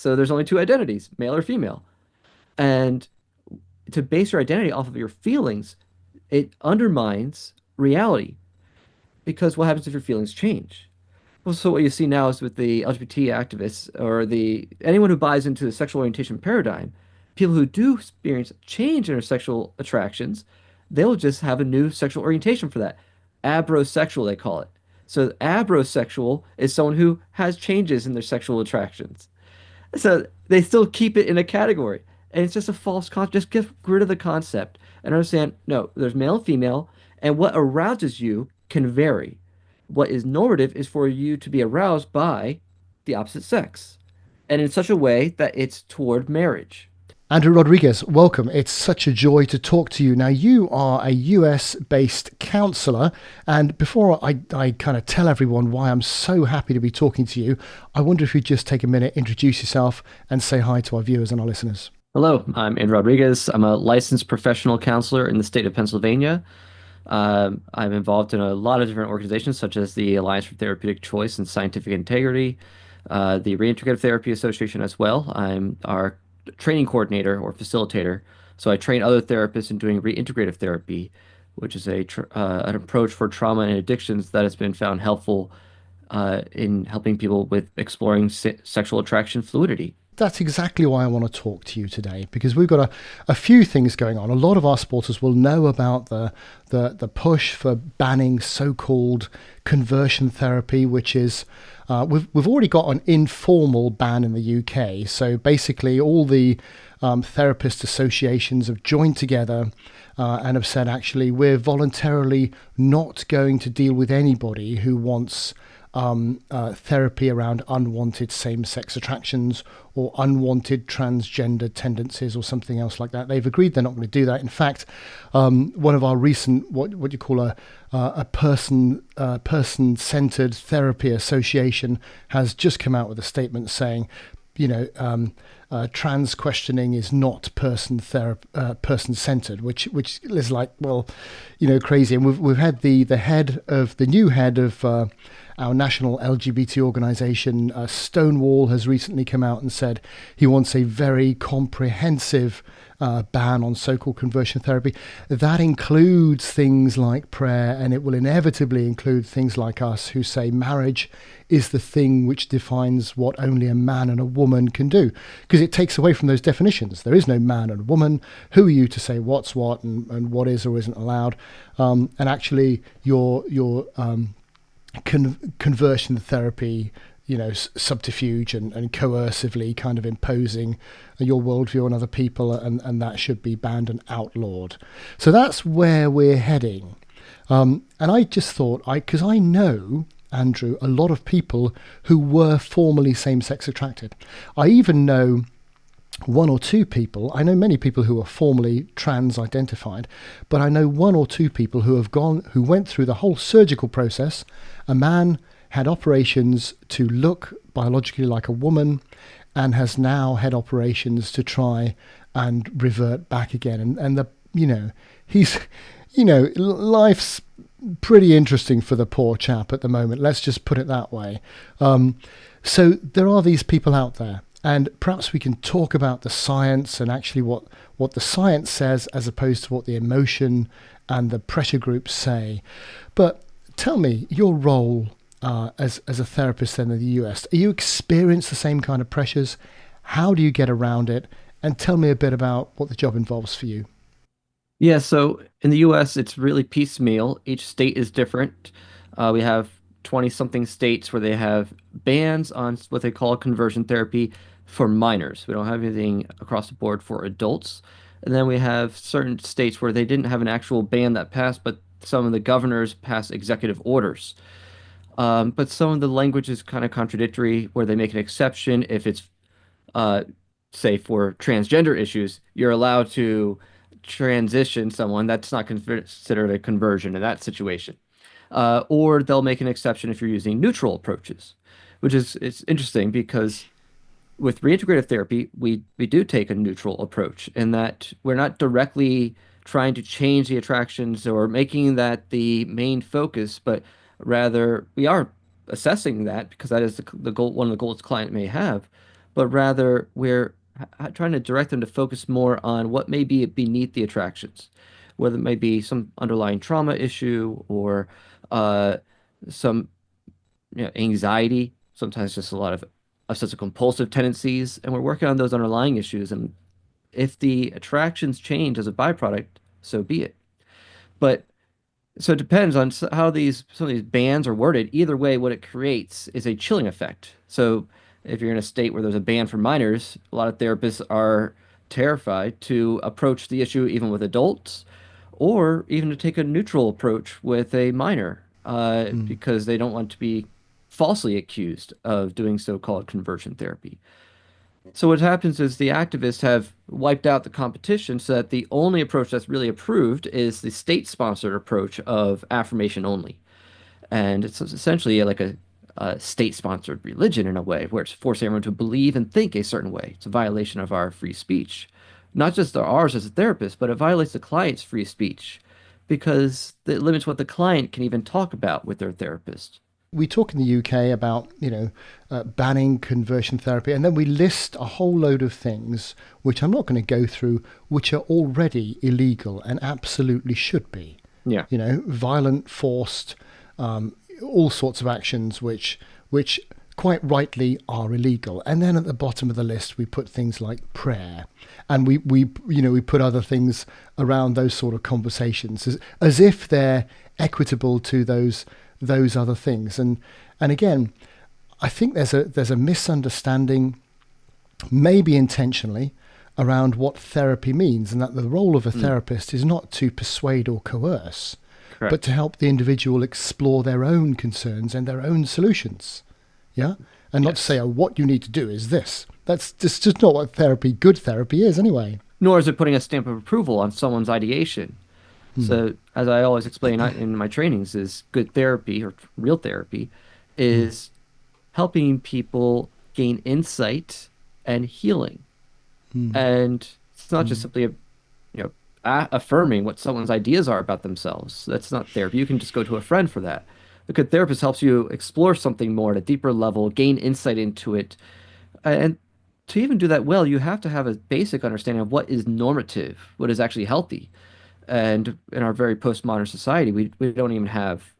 So there's only two identities, male or female. And to base your identity off of your feelings, it undermines reality because what happens if your feelings change? Well, so what you see now is with the LGBT activists or the anyone who buys into the sexual orientation paradigm, people who do experience change in their sexual attractions, they'll just have a new sexual orientation for that. Abrosexual, they call it. So abrosexual is someone who has changes in their sexual attractions. So they still keep it in a category. And it's just a false concept. Just get rid of the concept and understand, no, there's male and female, and what arouses you can vary. What is normative is for you to be aroused by the opposite sex, and in such a way that it's toward marriage. Andrew Rodriguez, welcome. It's such a joy to talk to you. Now, you are a US based counselor. And before I kind of tell everyone why I'm so happy to be talking to you, I wonder if you'd just take a minute, introduce yourself, and say hi to our viewers and our listeners. Hello, I'm Andrew Rodriguez. I'm a licensed professional counselor in the state of Pennsylvania. I'm involved in a lot of different organizations, such as the Alliance for Therapeutic Choice and Scientific Integrity, the Reintegrative Therapy Association as well. I'm our training coordinator or facilitator. So I train other therapists in doing reintegrative therapy, which is an approach for trauma and addictions that has been found helpful in helping people with exploring sexual attraction fluidity. That's exactly why I want to talk to you today, because we've got a few things going on. A lot of our supporters will know about the push for banning so-called conversion therapy, which is we've already got an informal ban in the UK. So basically, all the therapist associations have joined together and have said, actually, we're voluntarily not going to deal with anybody who wants therapy around unwanted same-sex attractions or unwanted transgender tendencies or something else like that. They've agreed they're not going to do that. In fact, one of our recent what you call a person-centered therapy association has just come out with a statement saying, trans questioning is not person centered, which is like, well, crazy. And we've had the new head of our national LGBT organization, Stonewall, has recently come out and said he wants a very comprehensive ban on so-called conversion therapy. That includes things like prayer, and it will inevitably include things like us who say marriage is the thing which defines what only a man and a woman can do, because it takes away from those definitions. There is no man and woman. Who are you to say what's what and what is or isn't allowed? And actually, your conversion therapy, subterfuge and coercively kind of imposing your worldview on other people, and that should be banned and outlawed. So that's where we're heading. And I just thought, because I know, Andrew, a lot of people who were formerly same-sex attracted. I even know one or two people. I know many people who are formerly trans identified, but I know one or two people who went through the whole surgical process. A man had operations to look biologically like a woman and has now had operations to try and revert back again. And he's, life's pretty interesting for the poor chap at the moment. Let's just put it that way. So there are these people out there. And perhaps we can talk about the science and actually what the science says as opposed to what the emotion and the pressure groups say. But tell me, your role as a therapist then in the US, do you experience the same kind of pressures? How do you get around it? And tell me a bit about what the job involves for you. Yeah, so in the US, it's really piecemeal. Each state is different. We have 20 something states where they have bans on what they call conversion therapy for minors. We don't have anything across the board for adults. And then we have certain states where they didn't have an actual ban that passed, but some of the governors passed executive orders. But some of the language is kind of contradictory, where they make an exception if it's, uh, say, for transgender issues, you're allowed to transition someone. That's not considered a conversion in that situation. Or they'll make an exception if you're using neutral approaches, which is it's interesting because with reintegrative therapy, we do take a neutral approach in that we're not directly trying to change the attractions or making that the main focus, but rather we are assessing that because that is the goal, one of the goals the client may have. but rather we're trying to direct them to focus more on what may be beneath the attractions, whether it may be some underlying trauma issue or uh, some anxiety, sometimes just a lot of obsessive compulsive tendencies, and we're working on those underlying issues. And if the attractions change as a byproduct, so be it. But so it depends on how these some of these bans are worded. Either way, what it creates is a chilling effect. So if you're in a state where there's a ban for minors, a lot of therapists are terrified to approach the issue even with adults, or even to take a neutral approach with a minor, Mm. because they don't want to be falsely accused of doing so-called conversion therapy. So what happens is the activists have wiped out the competition so that the only approach that's really approved is the state-sponsored approach of affirmation only. And it's essentially like a state-sponsored religion in a way, where it's forcing everyone to believe and think a certain way. It's a violation of our free speech. Not just ours as a therapist, but it violates the client's free speech because it limits what the client can even talk about with their therapist. We talk in the UK about, banning conversion therapy, and then we list a whole load of things, which I'm not going to go through, which are already illegal and absolutely should be. Yeah. Violent, forced, all sorts of actions which quite rightly are illegal. And then at the bottom of the list, we put things like prayer, and we put other things around those sort of conversations as if they're equitable to those other things. And again, I think there's a misunderstanding, maybe intentionally, around what therapy means, and that the role of a Mm, therapist is not to persuade or coerce, but to correct. help the individual explore their own concerns and their own solutions. Yeah? And not to say, Yes. oh, what you need to do is this. That's just not what good therapy is anyway. Nor is it putting a stamp of approval on someone's ideation. Hmm. So, as I always explain in my trainings, is good therapy or real therapy Hmm. is helping people gain insight and healing. Hmm. And it's not just Hmm. simply affirming what someone's ideas are about themselves. That's not therapy. You can just go to a friend for that. A good therapist helps you explore something more at a deeper level, gain insight into it, and to even do that well, you have to have a basic understanding of what is normative, what is actually healthy. And in our very postmodern society, we don't even have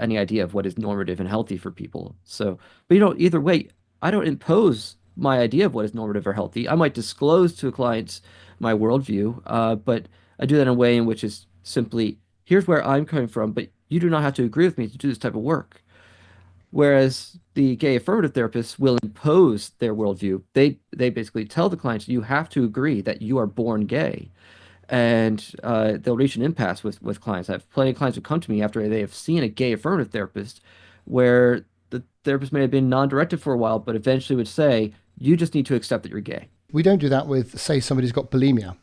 any idea of what is normative and healthy for people. So, but either way, I don't impose my idea of what is normative or healthy. I might disclose to clients my worldview, but I do that in a way in which is simply, here's where I'm coming from, but you do not have to agree with me to do this type of work. Whereas the gay affirmative therapists will impose their worldview. They basically tell the clients, you have to agree that you are born gay, and they'll reach an impasse with clients. I have plenty of clients who come to me after they have seen a gay affirmative therapist, where the therapist may have been non-directive for a while, but eventually would say, you just need to accept that you're gay. We don't do that with, say, somebody's got bulimia,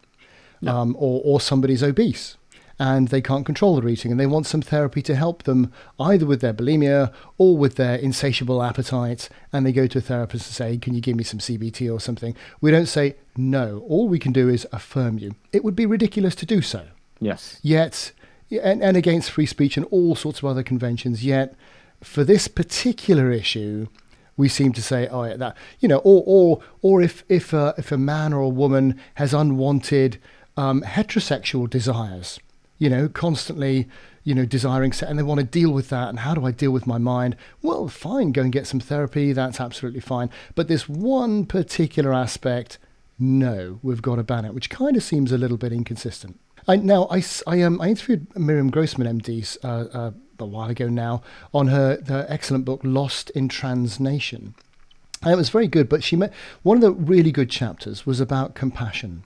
No. or somebody's obese and they can't control their eating and they want some therapy to help them either with their bulimia or with their insatiable appetite, and they go to a therapist and say, can you give me some CBT or something? We don't say no. All we can do is affirm you. It would be ridiculous to do so. Yes. Yet, and against free speech and all sorts of other conventions, yet for this particular issue, we seem to say, oh, yeah, that, or if a man or a woman has unwanted heterosexual desires, constantly, desiring sex, and they want to deal with that. And how do I deal with my mind? Well, fine, go and get some therapy. That's absolutely fine. But this one particular aspect, no, we've got to ban it, which kind of seems a little bit inconsistent. I interviewed Miriam Grossman, MD, a while ago now, on her excellent book Lost in Transnation. And it was very good, but one of the really good chapters was about compassion.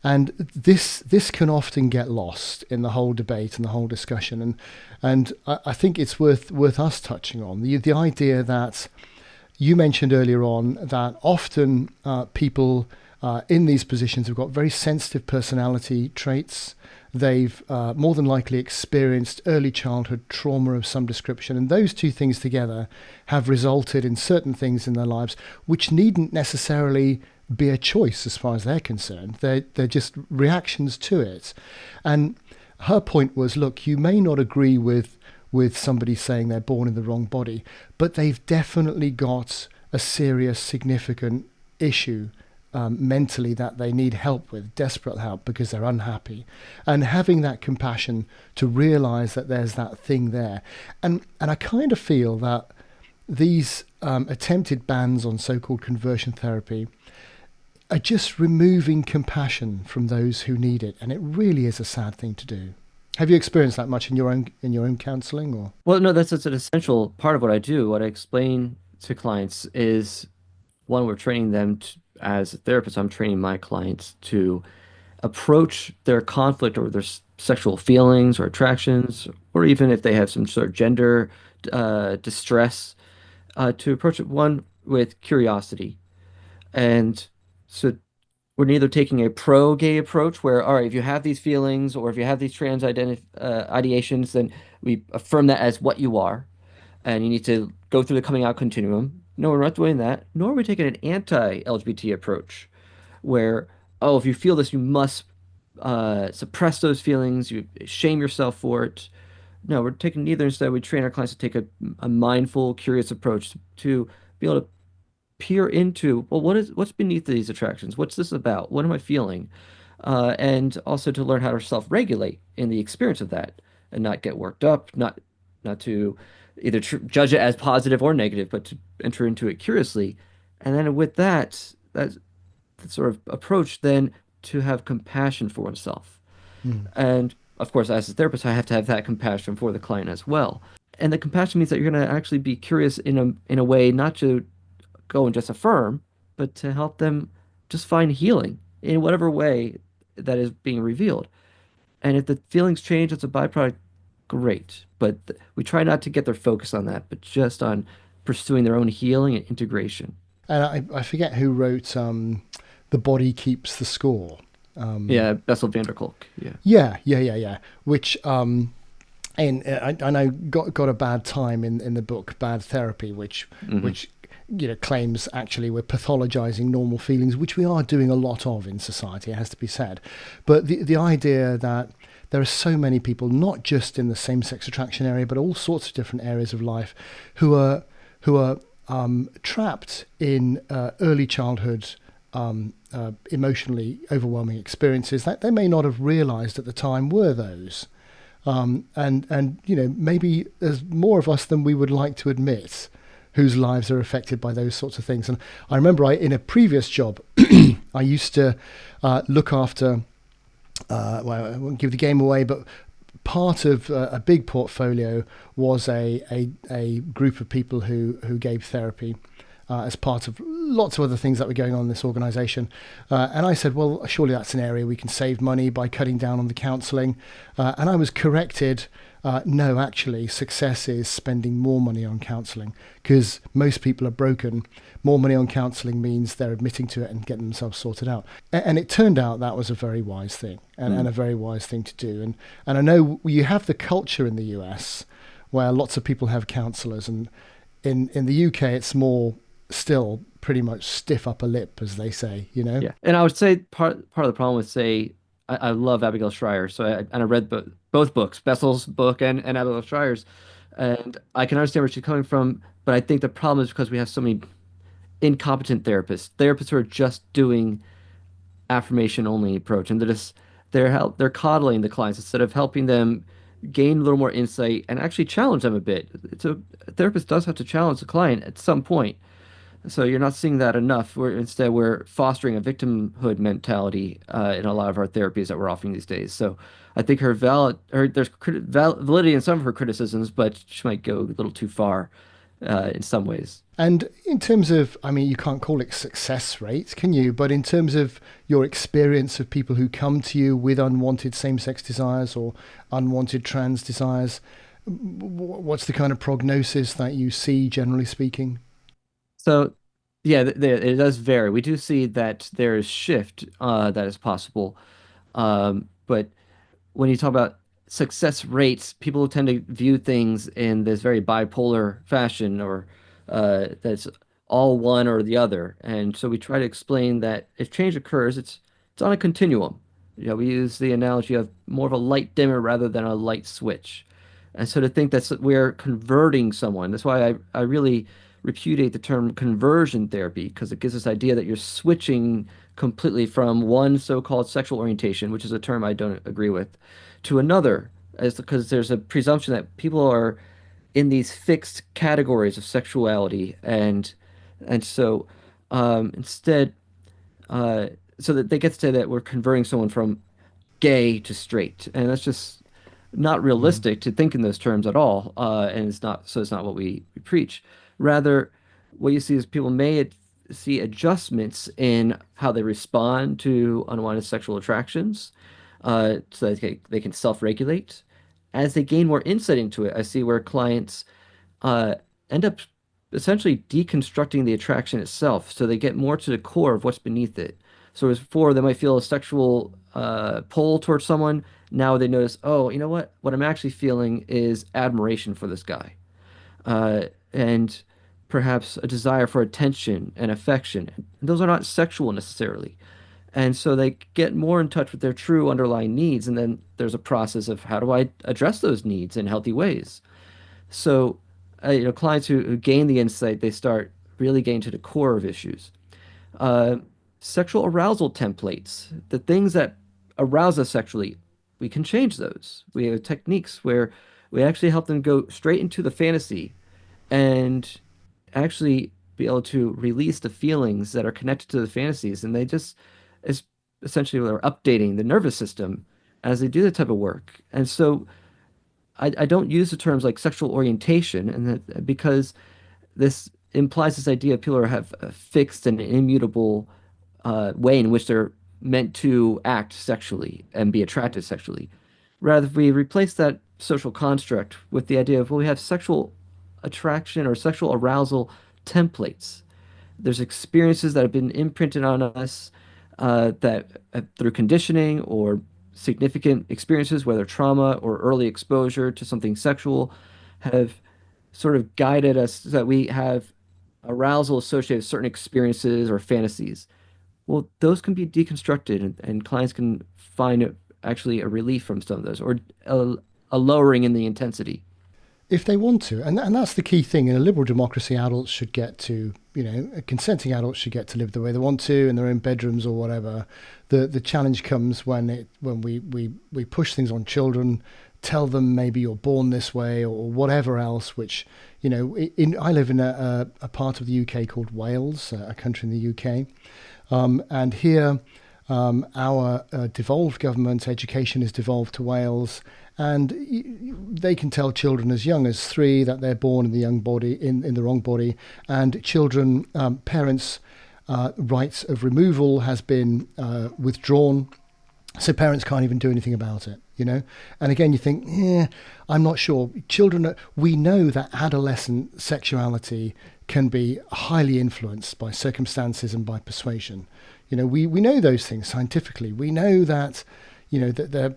And this can often get lost in the whole debate and the whole discussion. And I think it's worth us touching on the idea that you mentioned earlier on, that often people in these positions have got very sensitive personality traits. They've more than likely experienced early childhood trauma of some description, and those two things together have resulted in certain things in their lives which needn't necessarily be a choice as far as they're concerned. They're just reactions to it. And her point was, look, you may not agree with somebody saying they're born in the wrong body, but they've definitely got a serious, significant issue mentally that they need help with, desperate help because they're unhappy, and having that compassion to realize that there's that thing there. And I kind of feel that these attempted bans on so-called conversion therapy are just removing compassion from those who need it, and it really is a sad thing to do. Have you experienced that much in your own counseling, or? Well, no, that's an essential part of what I do. What I explain to clients is one, we're training them to, as a therapist, I'm training my clients to approach their conflict or their sexual feelings or attractions, or even if they have some sort of gender distress, to approach it one with curiosity. And so we're neither taking a pro-gay approach where, all right, if you have these feelings or if you have these trans identity ideations, then we affirm that as what you are, and you need to go through the coming out continuum. No, we're not doing that. Nor are we taking an anti-LGBT approach where, oh, if you feel this, you must suppress those feelings, you shame yourself for it. No, we're taking neither. Instead, we train our clients to take a mindful, curious approach to be able to peer into, well, what's beneath these attractions? What's this about? What am I feeling? And also to learn how to self-regulate in the experience of that and not get worked up, not to either tr judge it as positive or negative, but to enter into it curiously. And then with that sort of approach, then to have compassion for oneself. Mm. And of course, as a therapist, I have to have that compassion for the client as well. And the compassion means that you're going to actually be curious in a way not to go and just affirm, but to help them just find healing in whatever way that is being revealed. And if the feelings change, it's a byproduct, great. But we try not to get their focus on that, but just on pursuing their own healing and integration. And I forget who wrote "The Body Keeps the Score." Yeah, Bessel van der Kolk. Yeah. Yeah. Which and I know got a bad time in the book Bad Therapy, which claims actually we're pathologizing normal feelings, which we are doing a lot of in society, it has to be said. But the idea that there are so many people, not just in the same-sex attraction area, but all sorts of different areas of life, who are trapped in early childhood emotionally overwhelming experiences that they may not have realized at the time were those. And maybe there's more of us than we would like to admit whose lives are affected by those sorts of things. And I remember in a previous job, I used to look after, well, I won't give the game away, but part of a big portfolio was a group of people who gave therapy as part of lots of other things that were going on in this organization. And I said, well, surely that's an area we can save money by cutting down on the counseling. And I was corrected. No, actually, success is spending more money on counseling because most people are broken. More money on counseling means they're admitting to it and getting themselves sorted out. And it turned out that was a very wise thing and a very wise thing to do. And I know you have the culture in the US where lots of people have counselors, and in the UK, it's more still pretty much stiff upper lip, as they say, Yeah. And I would say part of the problem with, say, I love Abigail Schreier, so I read both books, Bessel's book and Abigail Schreier's, and I can understand where she's coming from, but I think the problem is because we have so many incompetent therapists who are just doing affirmation only approach, and they're coddling the clients instead of helping them gain a little more insight and actually challenge them a bit. A therapist does have to challenge the client at some point. So you're not seeing that enough. Instead we're fostering a victimhood mentality in a lot of our therapies that we're offering these days. So I think there's validity in some of her criticisms, but she might go a little too far in some ways. And in terms of, I mean, you can't call it success rates, can you? But in terms of your experience of people who come to you with unwanted same-sex desires or unwanted trans desires, what's the kind of prognosis that you see, generally speaking? So, yeah, it does vary. We do see that there is shift that is possible. But when you talk about success rates, people tend to view things in this very bipolar fashion, or that's all one or the other. And so we try to explain that if change occurs, it's on a continuum. We use the analogy of more of a light dimmer rather than a light switch. And so to think that we're converting someone, that's why I really repudiate the term conversion therapy because it gives this idea that you're switching completely from one so-called sexual orientation, which is a term I don't agree with, to another, as because there's a presumption that people are in these fixed categories of sexuality, and so instead, uh, so that they get to say that we're converting someone from gay to straight, and that's just not Mm. realistic to think in those terms at all. And it's not what we preach. Rather, what you see is people may see adjustments in how they respond to unwanted sexual attractions, so that they can self-regulate. As they gain more insight into it, I see where clients uh, end up essentially deconstructing the attraction itself. So they get more to the core of what's beneath it. So as before, they might feel a sexual pull towards someone. Now they notice, oh, you know what? What I'm actually feeling is admiration for this guy, and perhaps a desire for attention and affection. And those are not sexual necessarily. And so they get more in touch with their true underlying needs. And then there's a process of how do I address those needs in healthy ways? So, clients who gain the insight, they start really getting to the core of issues. Uh, Sexual arousal templates, the things that arouse us sexually, we can change those. We have techniques where we actually help them go straight into the fantasy and actually be able to release the feelings that are connected to the fantasies. And they just, it's essentially they're updating the nervous system as they do that type of work. And so I don't use the terms like sexual orientation, and that because this implies this idea of people have a fixed and immutable way in which they're meant to act sexually and be attracted sexually. Rather, if we replace that social construct with the idea of, well, we have sexual attraction or sexual arousal templates. There's experiences that have been imprinted on us that through conditioning or significant experiences, whether trauma or early exposure to something sexual, have sort of guided us so that we have arousal associated with certain experiences or fantasies. Well, those can be deconstructed, and clients can find actually a relief from some of those or a lowering in the intensity. If they want to, and that's the key thing. In a liberal democracy, adults should get to, consenting adults should get to live the way they want to in their own bedrooms or whatever. The challenge comes when we push things on children, tell them maybe you're born this way or whatever else. Which, I live in a part of the UK called Wales, a country in the UK, and here our devolved government education is devolved to Wales, and they can tell children as young as 3 that they're born in the young body in the wrong body, and children parents' rights of removal has been withdrawn, so parents can't even do anything about it. And again, you think, I'm not sure. Children, we know that adolescent sexuality can be highly influenced by circumstances and by persuasion. We know those things scientifically. We know that, that they're,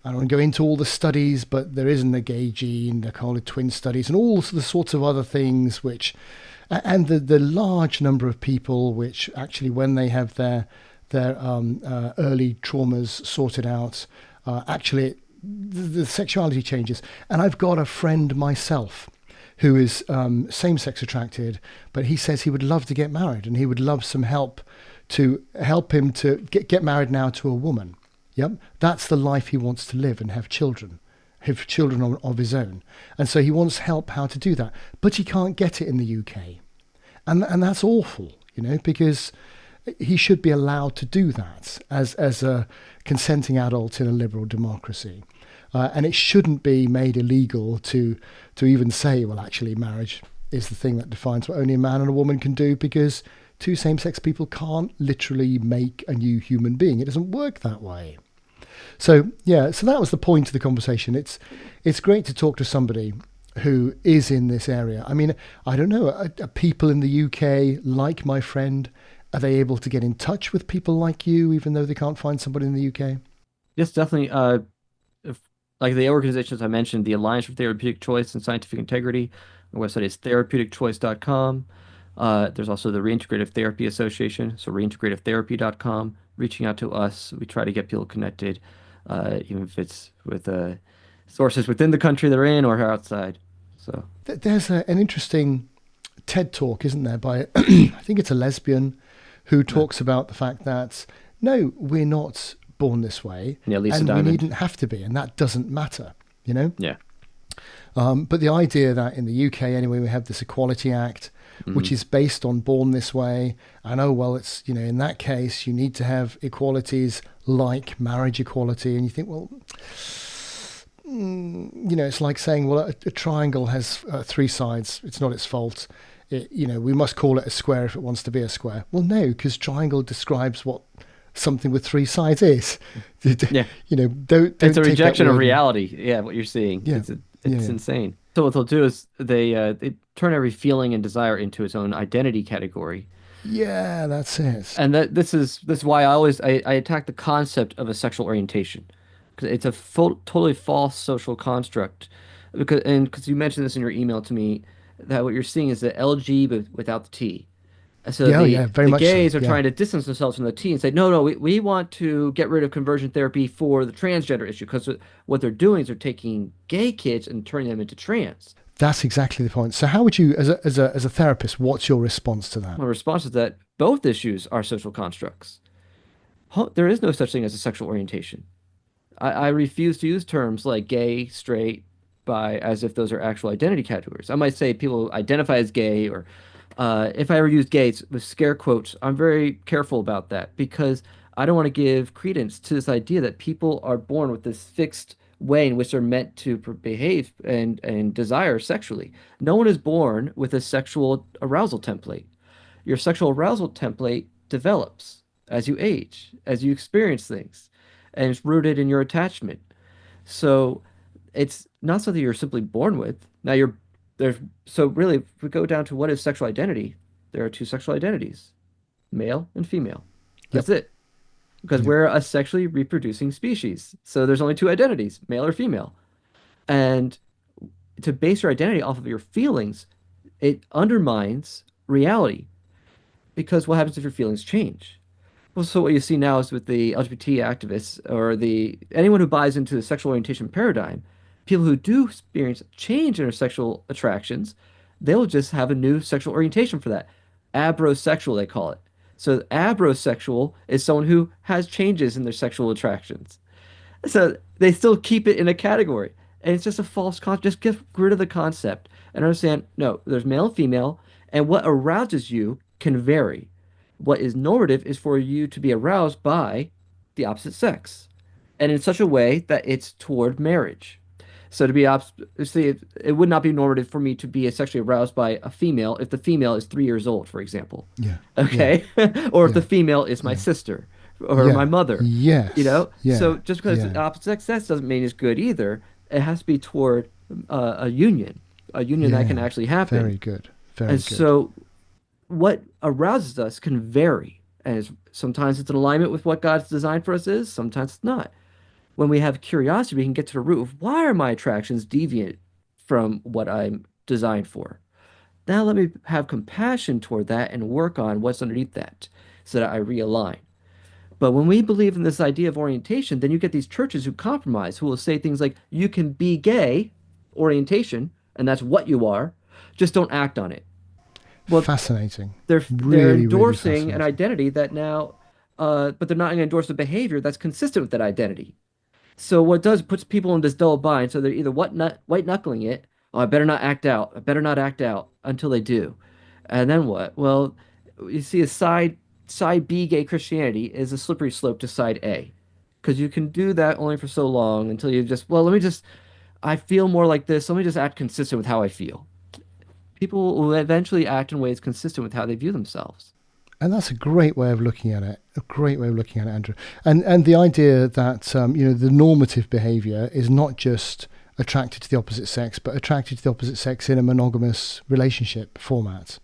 I don't want to go into all the studies, but there isn't a gay gene. They're called twin studies and all the sorts of other things and the large number of people which actually, when they have their early traumas sorted out, actually the sexuality changes. And I've got a friend myself who is same-sex attracted, but he says he would love to get married and he would love some help to help him to get married now to a woman. Yep, that's the life he wants to live and have children of his own. And so he wants help how to do that, but he can't get it in the UK. And that's awful, because he should be allowed to do that as a consenting adult in a liberal democracy. And it shouldn't be made illegal to even say, well, actually, marriage is the thing that defines what only a man and a woman can do, because two same-sex people can't literally make a new human being. It doesn't work that way. So, yeah, so that was the point of the conversation. It's great to talk to somebody who is in this area. I mean, I don't know, are people in the UK like my friend, are they able to get in touch with people like you, even though they can't find somebody in the UK? Yes, definitely. If, like the organizations I mentioned, the Alliance for Therapeutic Choice and Scientific Integrity, the website is therapeuticchoice.com. There's also the Reintegrative Therapy Association, so reintegrativetherapy.com. Reaching out to us, we try to get people connected, even if it's with sources within the country they're in or outside. So, There's an interesting TED talk, isn't there, by I think it's a lesbian who talks about the fact that no, we're not born this way, Yeah, Lisa and we Diamond. needn't have to be, and that doesn't matter, you know. Yeah. But the idea that in the UK anyway we have this Equality Act, which is based on born this way, and oh well, it's, you know, in that case you need to have equalities like marriage equality, and you think, well, you know, it's like saying, well, a triangle has three sides. It's not its fault. You know, we must call it a square if it wants to be a square. Well, no, because triangle describes what something with three sides is. Yeah. You know, don't It's a take that rejection of word. reality. Yeah, what you're seeing. Yeah, It's yeah, insane. So what they'll do is they turn every feeling and desire into its own identity category. yeah. That's it. And this is why I attack the concept of a sexual orientation, because it's a totally false social construct. Because you mentioned this in your email to me, that what you're seeing is the LG but without the T. So Yeah, oh, the yeah, very the much so. gays are Yeah, trying to distance themselves from the T and say, no, no, we want to get rid of conversion therapy for the transgender issue, because what they're doing is they're taking gay kids and turning them into trans. that's exactly the point. So, how would you, as a therapist, what's your response to that? My response is that both issues are social constructs. There is no such thing as a sexual orientation. I refuse to use terms like gay, straight, bi, as if those are actual identity categories. I might say people identify as gay, or if I ever use gays with scare quotes, I'm very careful about that, because I don't want to give credence to this idea that people are born with this fixed way in which they're meant to behave and desire sexually. No one is born with a sexual arousal template. Your sexual arousal template develops as you age, as you experience things, and it's rooted in your attachment. So it's not something you're simply born with. Now you're there's so really, if we go down to what is sexual identity, there are two sexual identities, male and female. Yep. That's it. Because Yep. we're a sexually reproducing species. So there's only two identities, male or female. And to base your identity off of your feelings, it undermines reality. Because what happens if your feelings change? Well, so what you see now is with the LGBT activists, or the anyone who buys into the sexual orientation paradigm, people who do experience change in their sexual attractions, they'll just have a new sexual orientation for that. Abrosexual, they call it. So abrosexual is someone who has changes in their sexual attractions. So they still keep it in a category. And it's just a false concept. Just get rid of the concept and understand, no, there's male and female, and what arouses you can vary. What is normative is for you to be aroused by the opposite sex, and in such a way that it's toward marriage. So to be see, it would not be normative for me to be sexually aroused by a female if the female is 3 years old, for example. Yeah. Yeah. Okay, or if the Yeah. female is my Yeah. sister or my Yeah. mother. You Yes. know, Yeah. so just because it's Yeah. the opposite sex doesn't mean it's good either. It has to be toward a union that can Yeah. actually happen. Very good. Very And good. so what arouses us can vary. And sometimes it's in alignment with what God's design for us is, sometimes it's not. When we have curiosity, we can get to the root of why are my attractions deviant from what I'm designed for. Now let me have compassion toward that and work on what's underneath that so that I realign. But when we believe in this idea of orientation, then you get these churches who compromise, who will say things like, you can be gay, orientation, and that's what you are, just don't act on it. Well, Fascinating. they're Really, really endorsing an fascinating. identity that now, but they're not going to endorse the behavior that's consistent with that identity. So what it does puts people in this double bind. So they're either white knuckling it, oh, I better not act out, I better not act out until they do, and then what? Well, you see a side B gay Christianity is a slippery slope to side A, because you can do that only for so long until you just, well, let me just, I feel more like this. Let me just act consistent with how I feel. People will eventually act in ways consistent with how they view themselves. And that's a great way of looking at it. A great way of looking at it, Andrew. And the idea that you know, the normative behaviour is not just attracted to the opposite sex, but attracted to the opposite sex in a monogamous relationship format.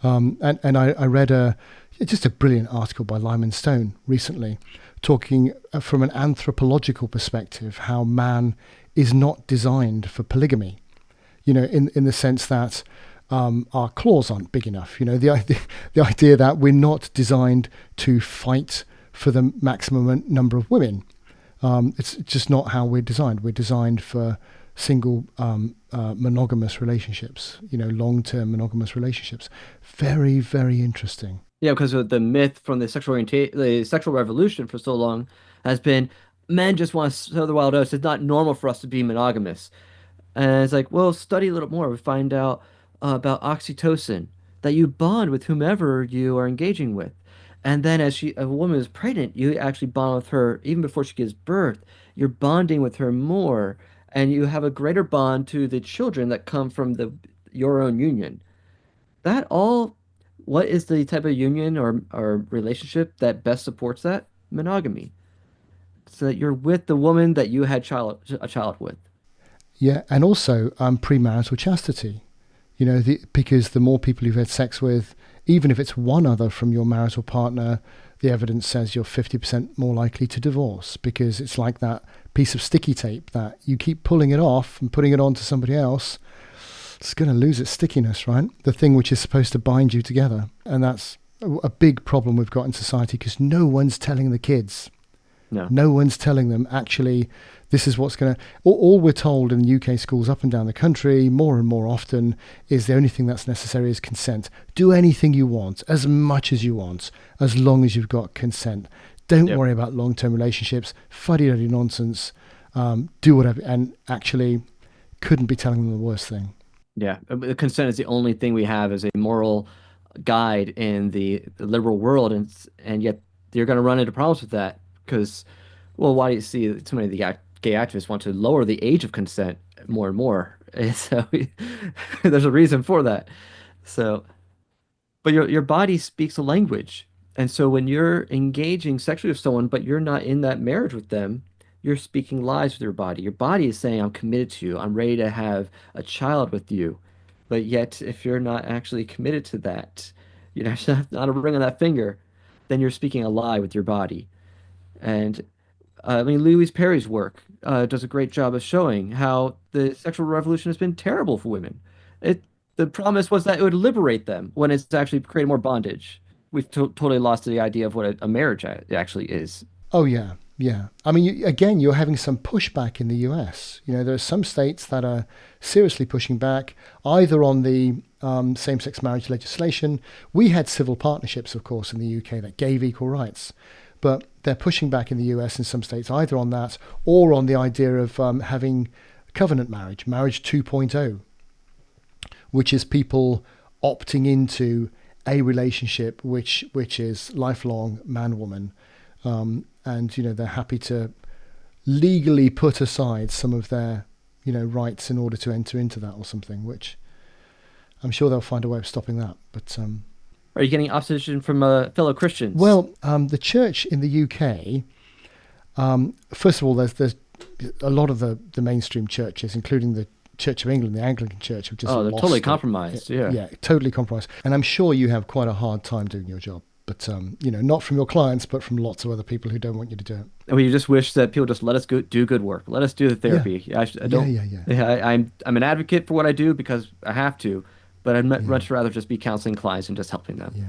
And I read just a brilliant article by Lyman Stone recently, talking from an anthropological perspective how man is not designed for polygamy. You know, in the sense that our claws aren't big enough. You know, the idea that we're not designed to fight for the maximum number of women. It's just not how we're designed. We're designed for single monogamous relationships, long-term monogamous relationships. Very, very interesting. Yeah, because the myth from the sexual revolution for so long has been men just want to sow the wild oats. It's not normal for us to be monogamous. And it's like, well, study a little more. We find out about oxytocin, that you bond with whomever you are engaging with. And then as a woman is pregnant, you actually bond with her even before she gives birth. You're bonding with her more, and you have a greater bond to the children that come from your own union. That all, what is the type of union or relationship that best supports that? Monogamy. So that you're with the woman that you had a child with. Yeah, and also premarital chastity. Because the more people you've had sex with, even if it's one other from your marital partner, the evidence says you're 50% more likely to divorce, because it's like that piece of sticky tape that you keep pulling it off and putting it on to somebody else. It's going to lose its stickiness, right? The thing which is supposed to bind you together. And that's a big problem we've got in society, because no one's telling the kids. No. No one's telling them, actually, this is what's going to... All we're told in UK schools up and down the country, more and more often, is the only thing that's necessary is consent. Do anything you want, as much as you want, as long as you've got consent. Don't Yep. worry about long-term relationships, fuddy-duddy nonsense, do whatever. And actually, couldn't be telling them the worst thing. Yeah. Consent is the only thing we have as a moral guide in the liberal world, and yet you're going to run into problems with that because, well, why do you see so many of the gay activists want to lower the age of consent more and more? And so there's a reason for that. So, but your body speaks a language, and so when you're engaging sexually with someone, but you're not in that marriage with them, you're speaking lies with your body. Your body is saying, "I'm committed to you. I'm ready to have a child with you." But yet, if you're not actually committed to that, you know, not a ring on that finger, then you're speaking a lie with your body. And I mean, Louise Perry's work does a great job of showing how the sexual revolution has been terrible for women. It The promise was that it would liberate them when it's actually created more bondage. We've totally lost the idea of what a marriage actually is. Oh, yeah. Yeah. I mean, again, you're having some pushback in the US. There are some states that are seriously pushing back, either on the same-sex marriage legislation. We had civil partnerships, of course, in the UK that gave equal rights. But they're pushing back in the US in some states, either on that or on the idea of having covenant marriage, marriage 2.0, which is people opting into a relationship which is lifelong man-woman. And they're happy to legally put aside some of their rights in order to enter into that or something, which I'm sure they'll find a way of stopping that. But Are you getting opposition from fellow Christians? well, the church in the UK, first of all, there's a lot of the mainstream churches, including the Church of England, the Anglican Church, which is Oh, they're lost totally it. compromised. Yeah. Yeah, totally compromised. And I'm sure you have quite a hard time doing your job. But not from your clients, but from lots of other people who don't want you to do it. And we just wish that people just let us go do good work. Let us do the therapy. I don't. Yeah. I'm an advocate for what I do because I have to, but I'd Yeah. much rather just be counseling clients and just helping them. Yeah.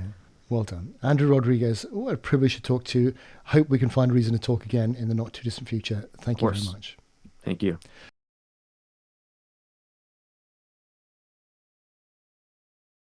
Well done. Andrew Rodriguez, what a privilege to talk to. Hope we can find a reason to talk again in the not too distant future. Thank Of you very course. much. Thank you.